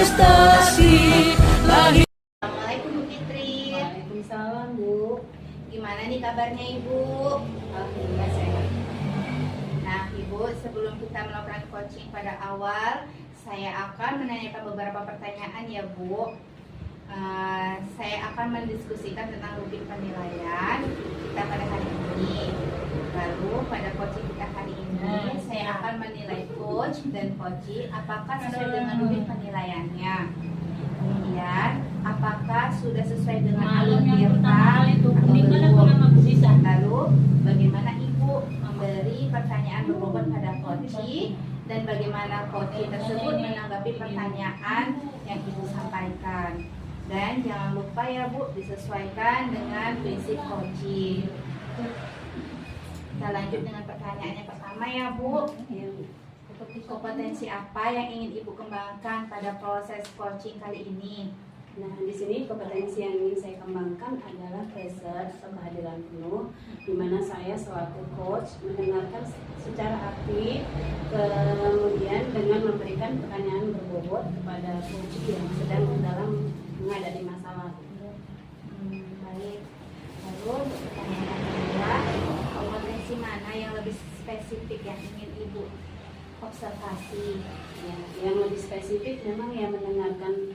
prestasi lahir. Assalamualaikum Bu Fitri. Waalaikumsalam Bu. Gimana nih kabarnya Ibu? Alhamdulillah sehat. Nah Ibu, sebelum kita melakukan coaching pada awal, saya akan menanyakan beberapa pertanyaan ya Bu. Saya akan mendiskusikan tentang rubrik penilaian kita pada hari ini. Lalu pada coaching kita hari ini, saya akan menilai coach dan coachee apakah sesuai dengan rubrik penilaiannya. Kemudian, apakah sudah sesuai dengan alur tirta atau belum. Lalu, bagaimana Ibu memberi pertanyaan berbobot pada coachee dan bagaimana coachee tersebut menanggapi pertanyaan yang Ibu sampaikan. Dan jangan lupa ya Bu, disesuaikan dengan prinsip coaching. Kita lanjut dengan pertanyaan yang pertama ya Bu. Kompetensi apa yang ingin Ibu kembangkan pada proses coaching kali ini? Nah, di sini kompetensi yang ingin saya kembangkan adalah presence atau kehadiran penuh, di mana saya selaku coach mendengarkan secara aktif, kemudian dengan memberikan pertanyaan berbobot kepada coach yang sedang dalam menghadapi masalah. Baik. Lalu pertanyaan kedua, kompetensi mana yang lebih spesifik yang ingin Ibu observasi? Ya, yang lebih spesifik memang yang mendengarkan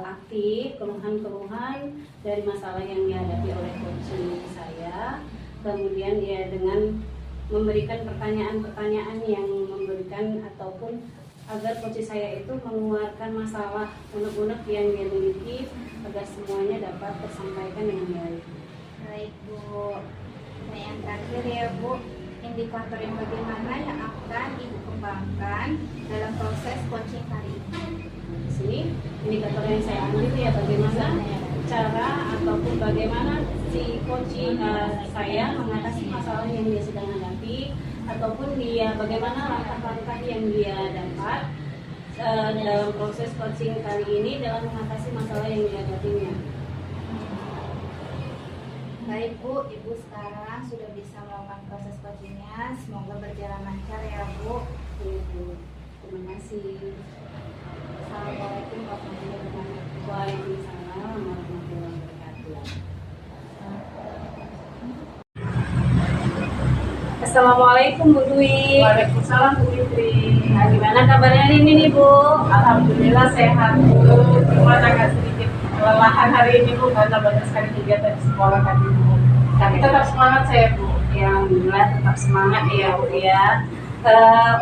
aktif keluhan-keluhan dari masalah yang dihadapi oleh coach saya, kemudian ya dengan memberikan pertanyaan-pertanyaan yang memberikan ataupun agar coach saya itu mengeluarkan masalah unek-unek yang dia miliki agar semuanya dapat tersampaikan dengan baik. Baik Bu. Nah yang terakhir ya Bu, indikator yang bagaimana yang akan Ibu kembangkan dalam proses coaching kali ini? Di sini indikator yang saya ambil ya bagaimana cara ataupun bagaimana si coach saya mengatasi masalah yang dia sedang hadapi, ataupun dia bagaimana langkah-langkah yang dia dapat dalam proses coaching kali ini dalam mengatasi masalah yang dihadapinya. Baik Bu, Ibu sekarang sudah bisa melakukan proses coachingnya. Semoga berjalan lancar ya Bu. Ya, Bu. Terima kasih. Assalamualaikum warahmatullahi wabarakatuh. Waalaikumsalam warahmatullahi wabarakatuh. Assalamualaikum Bu Dwi. Waalaikumsalam Bu Fitri. Nah, gimana kabarnya ini nih Bu? Alhamdulillah sehat Bu. Cuma agak sedikit kelelahan hari ini Bu karena banyak sekali kegiatan di sekolah tadi Bu. Tapi tetap semangat saya Bu. Ya, alhamdulillah tetap semangat ya Bu ya.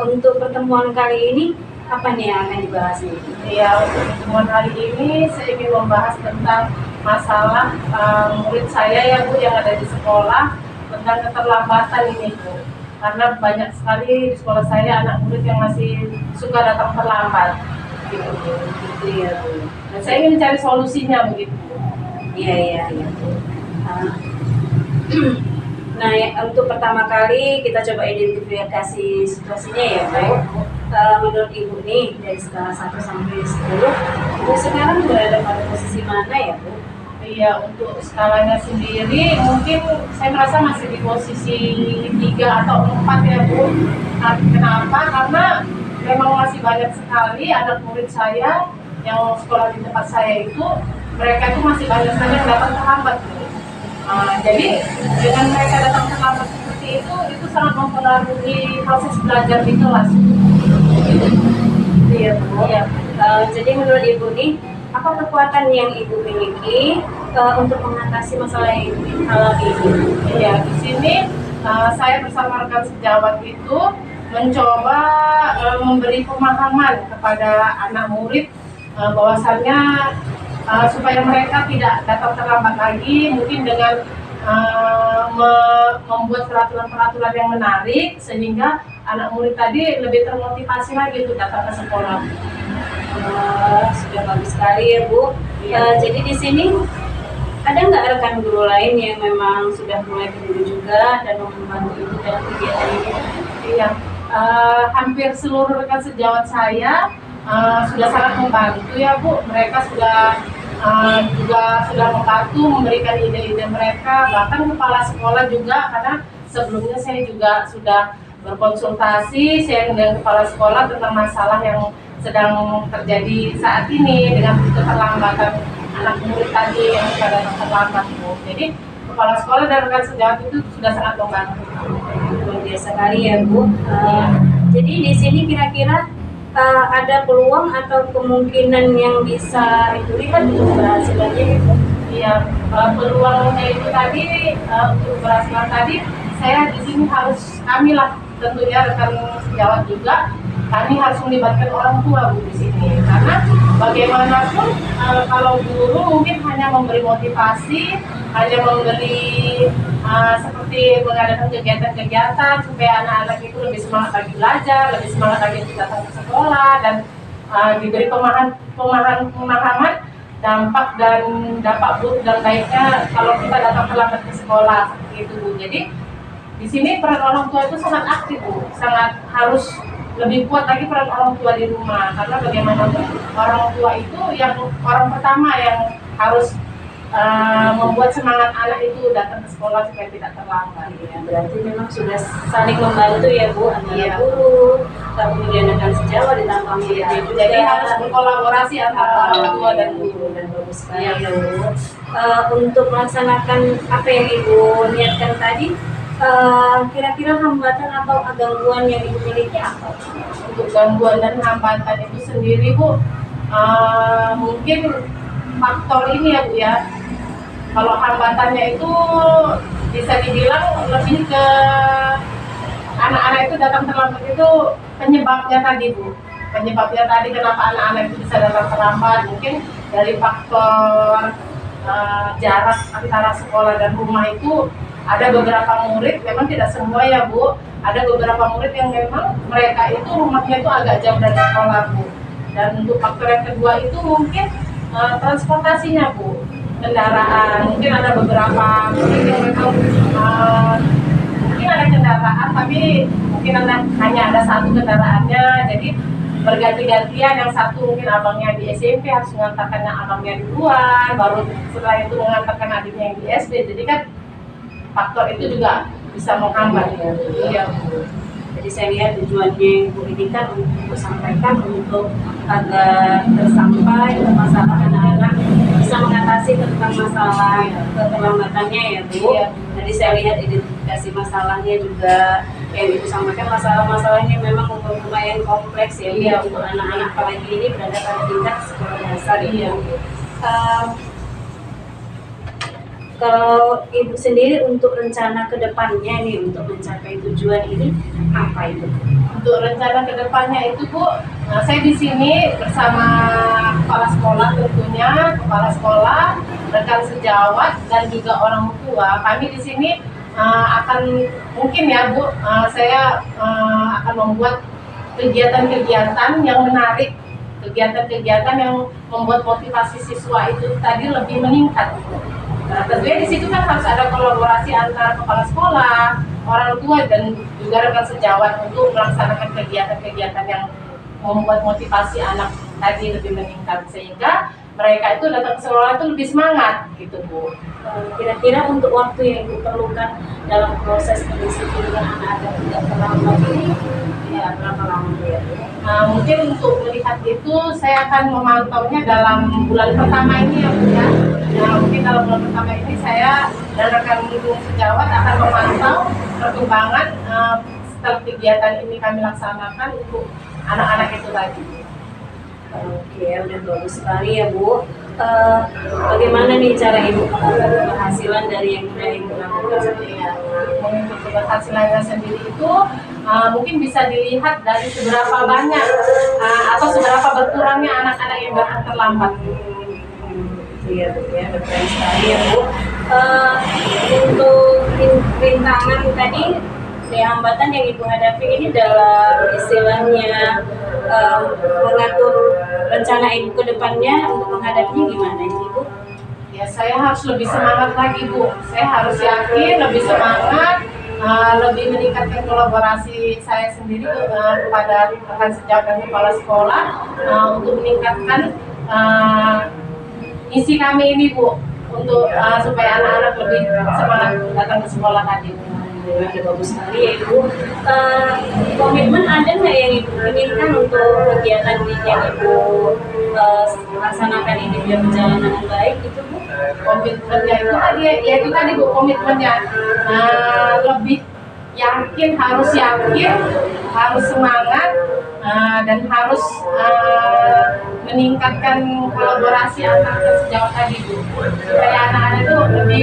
Untuk pertemuan kali ini apa nih yang akan dibahas nih? Ya, untuk pertemuan hari ini saya ingin membahas tentang masalah murid saya ya Bu yang ada di sekolah tentang keterlambatan ini Bu. Karena banyak sekali di sekolah saya anak murid yang masih suka datang terlambat gitu Bu. Gitu ya Bu. Dan saya ingin cari solusinya begitu Bu. Iya Bu. Nah, untuk pertama kali kita coba identifikasi situasinya ya Bu. Menurut Ibu nih dari skala 1 sampai 10, Ibu sekarang berada pada posisi mana ya Bu? Iya, untuk skalanya sendiri mungkin saya merasa masih di posisi 3 atau 4 ya Bu. Nah, kenapa? Karena memang masih banyak sekali anak murid saya yang sekolah di tempat saya itu, mereka itu masih banyak sekali yang datang terlambat Bu. Jadi dengan mereka datang terlambat seperti itu sangat mempengaruhi proses belajar di kelas. Iya Bu. Iya. Jadi menurut Ibu nih, apa kekuatan yang Ibu miliki untuk mengatasi masalah yang alami ini? Ya, di sini saya bersama rekan sejawat itu mencoba memberi pemahaman kepada anak murid bahwasannya supaya mereka tidak datang terlambat lagi, mungkin dengan membuat peraturan-peraturan yang menarik sehingga anak murid tadi lebih termotivasi lagi untuk datang ke sekolah. Sudah bagus sekali ya Bu. Jadi di sini ada nggak rekan guru lain yang memang sudah mulai peduli juga dan membantu Ibu dalam kegiatan ini? Iya, hampir seluruh rekan sejawat saya sudah sangat membantu ya Bu. Mereka sudah sudah membantu memberikan ide-ide mereka, bahkan kepala sekolah juga, karena sebelumnya saya juga sudah berkonsultasi dengan kepala sekolah tentang masalah yang sedang terjadi saat ini dengan keterlambatan anak murid tadi yang sudah datang terlambat, Bu. Jadi kepala sekolah dan rekan sejawat itu sudah sangat membantu. Luar biasa sekali ya Bu. Jadi di sini kira-kira ada peluang atau kemungkinan yang bisa itu lihat untuk keberhasilannya itu? Iya, peluangnya itu tadi untuk keberhasilan tadi saya di sini harus kami lah tentunya rekan sejawat juga, kami harus melibatkan orang tua Bu di sini, karena bagaimanapun kalau guru mungkin hanya memberi motivasi, hanya memberi seperti mengadakan kegiatan-kegiatan supaya anak-anak itu lebih semangat lagi belajar, lebih semangat lagi untuk datang ke sekolah, dan diberi pemahaman dampak buruk dan baiknya kalau kita datang terlambat ke sekolah seperti itu Bu. Jadi di sini peran orang tua itu sangat aktif Bu, sangat harus lebih kuat lagi peran orang tua di rumah, karena bagaimanapun orang tua itu yang orang pertama yang harus membuat semangat anak itu datang ke sekolah supaya tidak terlambat. Ya, berarti memang sudah saling membantu ya Bu, antara guru, kemudian rekan sejawat ditambah muridnya juga. Jadi harus berkolaborasi antara orang tua dan guru. Dan bagus sekali ya Bu. Untuk melaksanakan apa yang Ibu niatkan tadi, kira-kira hambatan atau gangguan yang Ibu miliki apa? Untuk gangguan dan hambatan itu sendiri Bu, mungkin faktor ini ya Bu ya. Kalau hambatannya itu bisa dibilang lebih ke anak-anak itu datang terlambat itu penyebabnya tadi Bu. Penyebabnya tadi kenapa anak-anak itu bisa datang terlambat, mungkin dari faktor jarak antara sekolah dan rumah itu. Ada beberapa murid, memang tidak semua ya Bu, ada beberapa murid yang memang mereka itu rumahnya itu agak jauh dari sekolah Bu. Dan untuk faktor yang kedua itu mungkin transportasinya Bu, kendaraan. Mungkin ada beberapa murid yang memang mungkin ada kendaraan tapi mungkin hanya ada satu kendaraannya, jadi berganti-gantian, yang satu mungkin abangnya di SMP harus mengantarkan abangnya duluan, baru setelah itu mengantarkan adiknya yang di SD. Jadi kan faktor itu juga bisa menghambat ya. Iya Bu. Jadi saya lihat tujuannya Bu ini kan untuk sampaikan untuk agar tersampai masalah anak-anak bisa mengatasi tentang masalah keterlambatannya ya Bu. Iya. Jadi saya lihat identifikasi masalahnya juga yang Ibu sampaikan, masalah-masalahnya memang lumayan kompleks ya. Iya. Untuk anak-anak apalagi ini berada pada tingkat sekolah dasar ya. Kalau Ibu sendiri untuk rencana ke depannya nih untuk mencapai tujuan ini apa itu? Untuk rencana ke depannya itu Bu, saya di sini bersama kepala sekolah tentunya, kepala sekolah, rekan sejawat dan juga orang tua. Kami di sini akan mungkin ya Bu, saya akan membuat kegiatan-kegiatan yang menarik, kegiatan-kegiatan yang membuat motivasi siswa itu tadi lebih meningkat. Nah, tentunya di situ kan harus ada kolaborasi antara kepala sekolah, orang tua dan juga rekan sejawat untuk melaksanakan kegiatan-kegiatan yang membuat motivasi anak tadi lebih meningkat, sehingga mereka itu datang ke sekolah itu lebih semangat gitu Bu. Kira-kira untuk waktu yang Ibu perlukan dalam proses pendisiplinan anak-anak tidak terlambat ini ya berapa lama ya? Mungkin untuk melihat itu saya akan memantaunya dalam bulan pertama ini ya Bu ya. Mungkin dalam bulan pertama ini saya dan rekan sejawat akan memantau perkembangan setelah kegiatan ini kami laksanakan untuk anak-anak itu tadi. Oke, udah bagus sekali ya Bu. Bagaimana nih cara Ibu keberhasilan dari yang sudah Ibu lakukan sendiri? Untuk keberhasilannya sendiri itu mungkin bisa dilihat dari seberapa banyak atau seberapa berkurangnya anak-anak yang datang terlambat. Iya Bu ya, betul sekali ya Bu. Untuk rintangan tadi, hambatan yang Ibu hadapi ini dalam istilahnya mengatur rencana Ibu ke depannya untuk menghadapinya gimana Ibu? Ya, saya harus lebih semangat lagi Bu. Saya harus yakin, lebih semangat, lebih meningkatkan kolaborasi saya sendiri kepada rekan sejawat dan kepala sekolah untuk meningkatkan misi kami ini Bu, untuk supaya anak-anak lebih semangat datang ke sekolah tadi. Alhamdulillah bagus sekali ya Ibu. Komitmen ada nggak yang Ibu inginkan untuk kegiatan yang Ibu laksanakan ini biar berjalan dengan baik itu Bu? Komitmennya itu tadi ya, itu tadi Bu, komitmennya lebih yakin, harus semangat, dan harus meningkatkan kolaborasi antar sejawat tadi Bu, supaya anak-anak itu lebih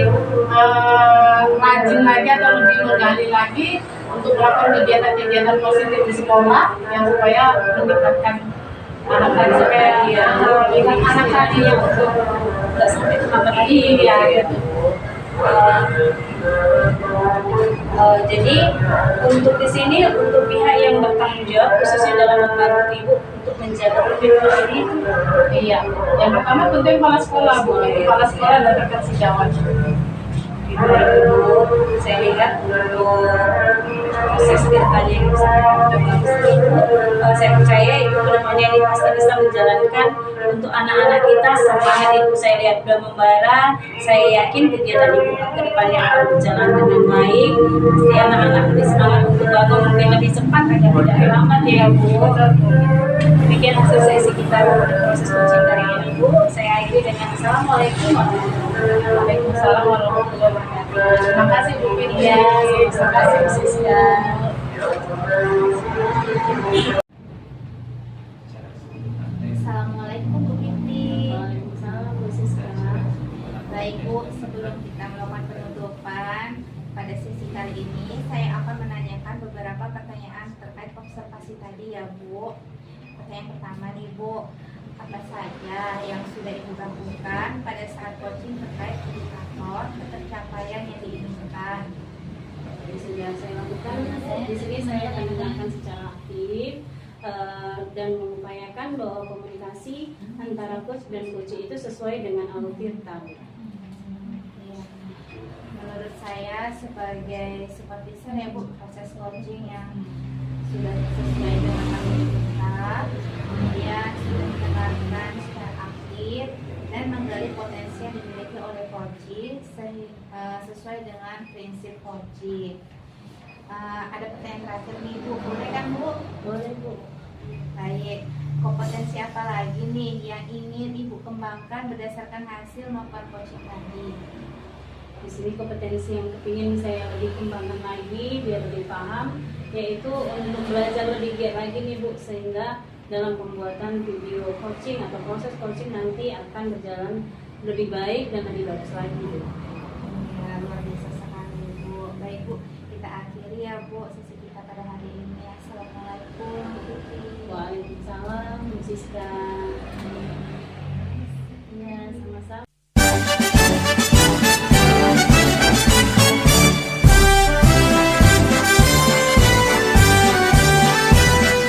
rajin lagi atau lebih menggali lagi untuk melakukan kegiatan-kegiatan positif di sekolah yang supaya meningkatkan anak tadi, supaya anak tadi yang Nggak sampai terlambat lagi iya gitu. Jadi untuk di sini untuk pihak yang bertanggung jawab khususnya dalam membantu Ibu untuk menjaga komitmen ini, Iya, yang pertama tentu kepala sekolah Bu, kepala sekolah dan rekan sejawat. saya lihat untuk proses kedepannya yang saya percaya Ibu kedepannya ini pasti bisa menjalankan untuk anak-anak kita. Semangat Ibu saya lihat sudah membara. Saya yakin kegiatan Ibu kedepannya akan berjalan dengan baik. Pasti anak-anak lebih semangat untuk bangun mungkin lebih cepat agar tidak terlambat ya Bu. Demikian hasil sesi kita pada proses coaching dari Ibu. Saya akhiri dengan Assalamualaikum Waalaikumsalam warahmatullahi wabarakatuh. Terima kasih Bu Fitri. Ya, Terima kasih Bu Siska. Assalamualaikum Bu Fitri. Waalaikumsalam Bu Siska. Baik Bu, sebelum kita melakukan penutupan pada sesi kali ini, saya akan menanyakan beberapa pertanyaan terkait observasi tadi ya Bu. Pertanyaan pertama nih Bu, apa saja yang sudah Ibu lakukan pada saat coaching terkait indikator tercapaian yang diinginkan? Jadi sudah saya lakukan di sini, saya akan mendengarkan secara aktif dan mengupayakan bahwa komunikasi antara coach dan coach itu sesuai dengan alur tadi. Menurut saya sebagai supervisor ya Bu, proses coaching yang sudah sesuai dengan alur kita, kemudian sudah mendengarkan secara aktif dan menggali potensi yang dimiliki oleh coaching sesuai dengan prinsip coaching. Ada pertanyaan terakhir nih Bu, boleh kan Bu? Boleh Bu. Baik, kompetensi apa lagi nih yang ingin Ibu kembangkan berdasarkan hasil melakukan coaching tadi? Di sini kompetensi yang kepingin saya lebih kembangkan lagi biar lebih paham, yaitu untuk belajar lebih giat lagi nih Bu, sehingga dalam pembuatan video coaching atau proses coaching nanti akan berjalan lebih baik dan lebih bagus lagi Bu. Ya, luar biasa sekali Bu. Baik Bu, kita akhiri ya Bu sesi kita pada hari ini. Assalamualaikum Bu Fitri. Waalaikumsalam Bu Siska.